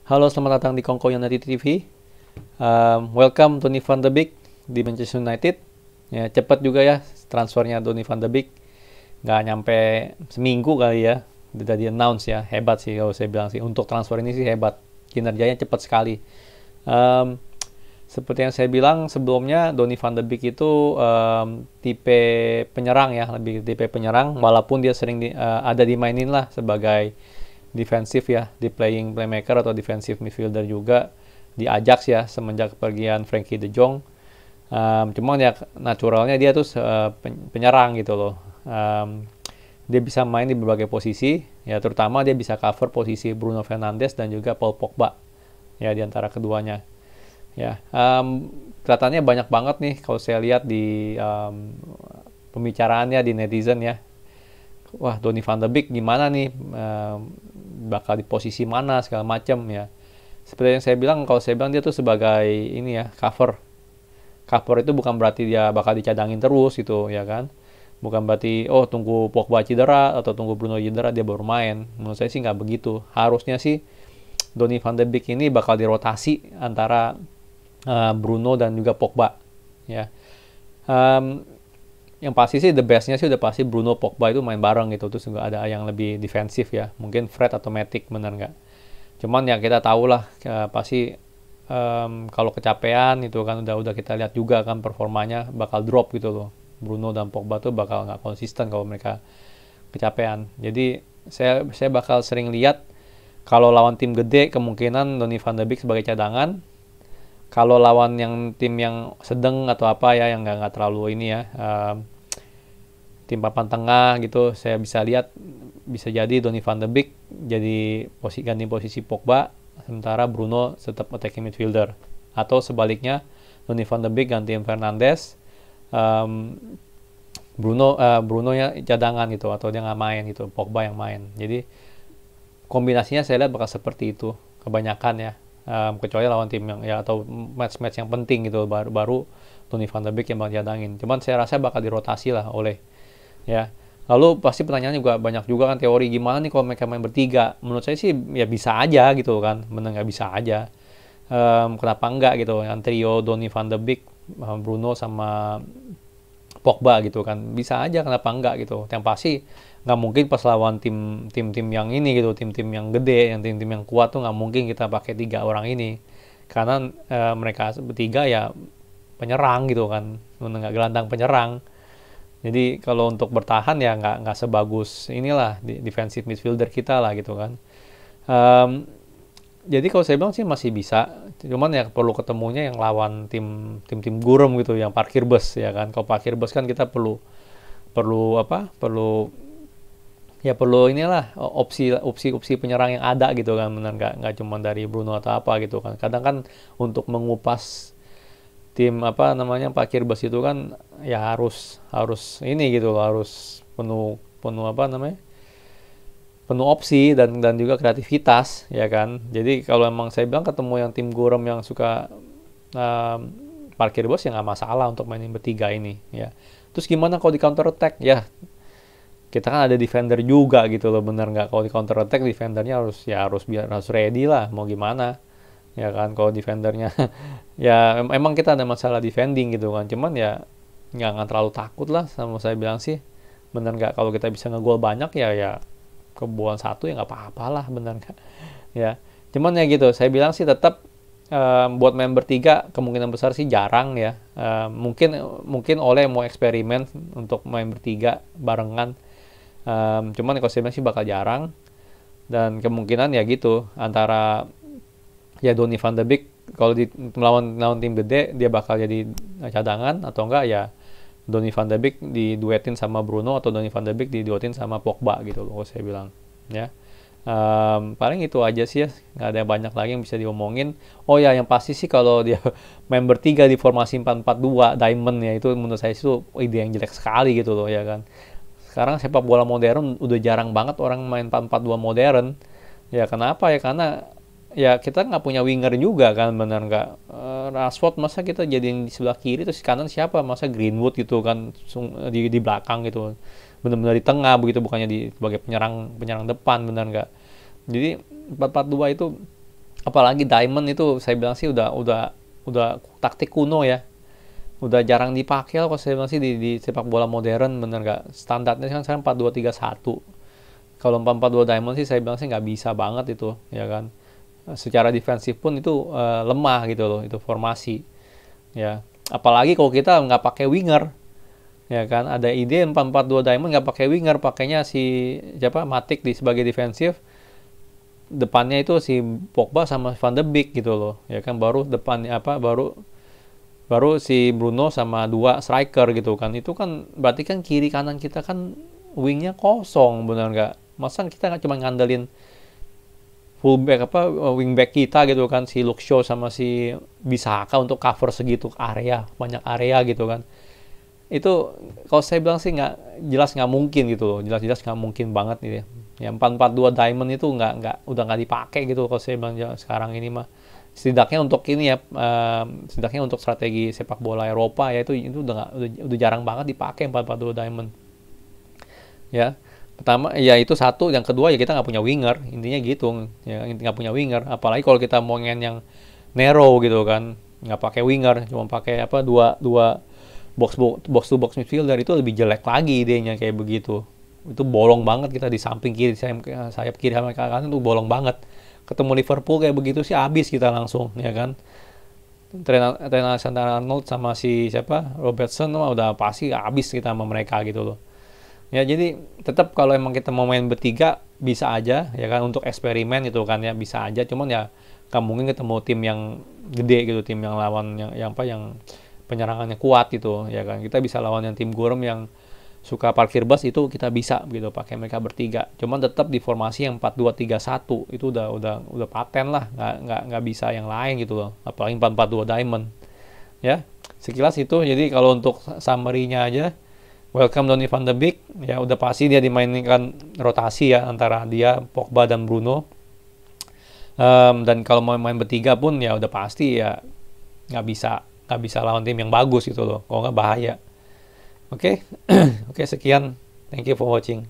Halo, selamat datang di Kongko United TV. Welcome Donny van de Beek di Manchester United. Ya, cepat juga ya transfernya Donny van de Beek. Nggak nyampe seminggu kali ya. Udah di announce ya. Hebat sih kalau saya bilang sih. Untuk transfer ini sih hebat. Kinerjanya cepat sekali. Um, Seperti yang saya bilang sebelumnya, Donny van de Beek itu tipe penyerang ya. Lebih tipe penyerang. Walaupun dia sering ada dimainin lah sebagai defensif ya, di playing playmaker atau defensive midfielder juga di Ajax ya semenjak kepergian Frankie de Jong. Cuman ya naturalnya dia tuh penyerang gitu loh. Dia bisa main di berbagai posisi ya, terutama dia bisa cover posisi Bruno Fernandes dan juga Paul Pogba ya, di antara keduanya ya. Kelihatannya banyak banget nih kalau saya lihat di pembicaraannya di netizen ya. Wah, Donny van de Beek gimana nih, bakal di posisi mana segala macam ya. Seperti yang saya bilang, kalau saya bilang dia tuh sebagai ini ya, cover itu bukan berarti dia bakal dicadangin terus gitu ya kan, bukan berarti oh tunggu Pogba cedera atau tunggu Bruno cedera dia baru main. Menurut saya sih nggak begitu. Harusnya sih Donny van de Beek ini bakal dirotasi antara Bruno dan juga Pogba ya. Yang pasti sih the bestnya sih udah pasti Bruno Pogba itu main bareng gitu, terus juga ada yang lebih defensif ya, mungkin Fred atau Matic, bener nggak. Cuman ya kita tahu lah pasti kalau kecapean itu kan udah kita lihat juga kan performanya bakal drop gitu loh. Bruno dan Pogba tuh bakal nggak konsisten kalau mereka kecapean. Jadi saya bakal sering lihat kalau lawan tim gede kemungkinan Donny van de Beek sebagai cadangan. Kalau lawan yang tim yang sedang atau apa ya, yang nggak terlalu ini ya, tim papan tengah gitu, saya bisa lihat bisa jadi Donny van de Beek jadi ganti posisi Pogba, sementara Bruno tetap attacking midfielder, atau sebaliknya Donny van de Beek gantiin Fernandes, Bruno ya cadangan gitu, atau dia nggak main gitu, Pogba yang main. Jadi kombinasinya saya lihat bakal seperti itu kebanyakan ya, kecuali lawan tim yang ya atau match-match yang penting gitu, baru Donny van de Beek yang bakal cadangin. Cuman saya rasa bakal dirotasi lah oleh ya. Lalu pasti pertanyaannya juga banyak juga kan, teori gimana nih kalau mereka main bertiga. Menurut saya sih ya bisa aja gitu kan, bener nggak bisa aja. Kenapa enggak gitu, yang trio Donny van de Beek, Bruno sama Pogba gitu kan, bisa aja, kenapa enggak gitu. Yang pasti nggak mungkin pas lawan tim-tim yang ini gitu, tim-tim yang gede, yang tim-tim yang kuat tuh nggak mungkin kita pakai 3 orang ini, karena mereka bertiga ya penyerang gitu kan, nggak gelandang penyerang. Jadi kalau untuk bertahan ya nggak sebagus inilah defensive midfielder kita lah gitu kan. Jadi kalau saya bilang sih masih bisa, cuman ya perlu ketemunya yang lawan tim gurem gitu, yang parkir bus ya kan. Kalau parkir bus kan kita perlu apa? Perlu inilah opsi penyerang yang ada gitu kan, benar nggak cuma dari Bruno atau apa gitu kan. Kadang kan untuk mengupas tim apa namanya parkir bus itu kan ya harus ini gitu, harus penuh penuh apa namanya penuh opsi dan juga kreativitas ya kan. Jadi kalau emang saya bilang ketemu yang tim gurem yang suka um, parkir bus ya nggak masalah untuk mainin bertiga ini ya. Terus gimana kalau di counter attack ya, kita kan ada defender juga gitu loh, bener nggak. Kalau di counter attack defendernya harus ready lah, mau gimana ya kan. Kalau defendernya ya emang kita ada masalah defending gitu kan, cuman ya nggak terlalu takut lah, sama saya bilang sih, bener nggak. Kalau kita bisa ngegol banyak ya kebobolan 1 ya nggak apa-apa lah, bener nggak ya. Cuman ya gitu, saya bilang sih tetap buat main bertiga kemungkinan besar sih jarang ya. Mungkin oleh mau eksperimen untuk main bertiga barengan, cuman kalau saya bilang sih bakal jarang. Dan kemungkinan ya gitu, antara ya Donny van de Beek kalau di melawan tim gede dia bakal jadi cadangan, atau enggak ya Donny van de Beek diduetin sama Bruno, atau Donny van de Beek diduetin sama Pogba gitu loh, kalau saya bilang ya. Paling itu aja sih ya, nggak ada banyak lagi yang bisa diomongin. Oh ya, yang pasti sih kalau dia main bertiga di formasi 4-4-2 diamond ya, itu menurut saya itu ide yang jelek sekali gitu loh ya kan. Sekarang sepak bola modern udah jarang banget orang main 4-4-2 modern ya. Kenapa ya? Karena ya kita nggak punya winger juga kan, benar nggak. Rashford masa kita jadiin di sebelah kiri, terus kanan siapa, masa Greenwood gitu kan di belakang gitu, benar-benar di tengah begitu, bukannya sebagai penyerang depan, benar nggak. Jadi 4-4-2 itu Apalagi Diamond itu saya bilang sih udah taktik kuno ya. Udah jarang dipakai lah kalau saya bilang sih di sepak bola modern, bener nggak? Standarnya kan sekarang 4-2-3-1. Kalau 4-4-2 Diamond sih saya bilang sih nggak bisa banget itu, ya kan? Secara defensif pun itu lemah gitu loh, itu formasi. Ya, apalagi kalau kita nggak pakai winger, ya kan? Ada ide 4-4-2 Diamond nggak pakai winger, pakainya si siapa? Matic di sebagai defensif, depannya itu si Pogba sama Van de Beek gitu loh, ya kan? Baru depannya apa? Baru baru si Bruno sama dua striker gitu kan. Itu kan berarti kan kiri kanan kita kan wingnya kosong, benar nggak? Masa kita nggak cuma ngandelin fullback apa wingback kita gitu kan, si Luke Shaw sama si Bisaka untuk cover segitu area, banyak area gitu kan. Itu kalau saya bilang sih jelas nggak mungkin gitu loh, jelas-jelas nggak mungkin banget gitu ya. Yang 4-4-2 Diamond itu udah nggak dipakai gitu kalau saya bilang sekarang ini mah. Setidaknya untuk ini ya, setidaknya untuk strategi sepak bola Eropa ya, itu udah jarang banget dipakai 4-4-2 Diamond ya. Pertama ya itu satu, yang kedua ya kita nggak punya winger, intinya gitu ya, nggak punya winger. Apalagi kalau kita mau yang narrow gitu kan, nggak pakai winger, cuma pakai apa, dua dua box to box midfielder, itu lebih jelek lagi idenya kayak begitu. Itu bolong banget, kita di samping kiri, sayap kiri sama kanan itu bolong banget. Ketemu Liverpool kayak begitu sih habis kita langsung, ya kan? Trent Alexander-Arnold sama si siapa, Robertson udah pasti habis kita sama mereka gitu loh. Ya jadi tetap kalau emang kita mau main bertiga bisa aja ya kan, untuk eksperimen gitu kan ya, bisa aja. Cuman ya nggak mungkin ketemu tim yang gede gitu, tim yang lawan yang penyerangannya kuat gitu ya kan. Kita bisa lawan yang tim gurem yang suka parkir bus, itu kita bisa gitu pakai mereka bertiga. Cuman tetap di formasi yang 4-2-3-1 itu udah paten lah, nggak bisa yang lain gitu loh. Apalagi 4-4-2 Diamond. Ya, sekilas itu. Jadi kalau untuk summary-nya aja, welcome Donny van de Beek, ya udah pasti dia dimainkan rotasi ya antara dia, Pogba dan Bruno. Dan kalau mau main bertiga pun ya udah pasti ya nggak bisa lawan tim yang bagus gitu loh. Kalau nggak bahaya. Oke, Oke, sekian. Thank you for watching.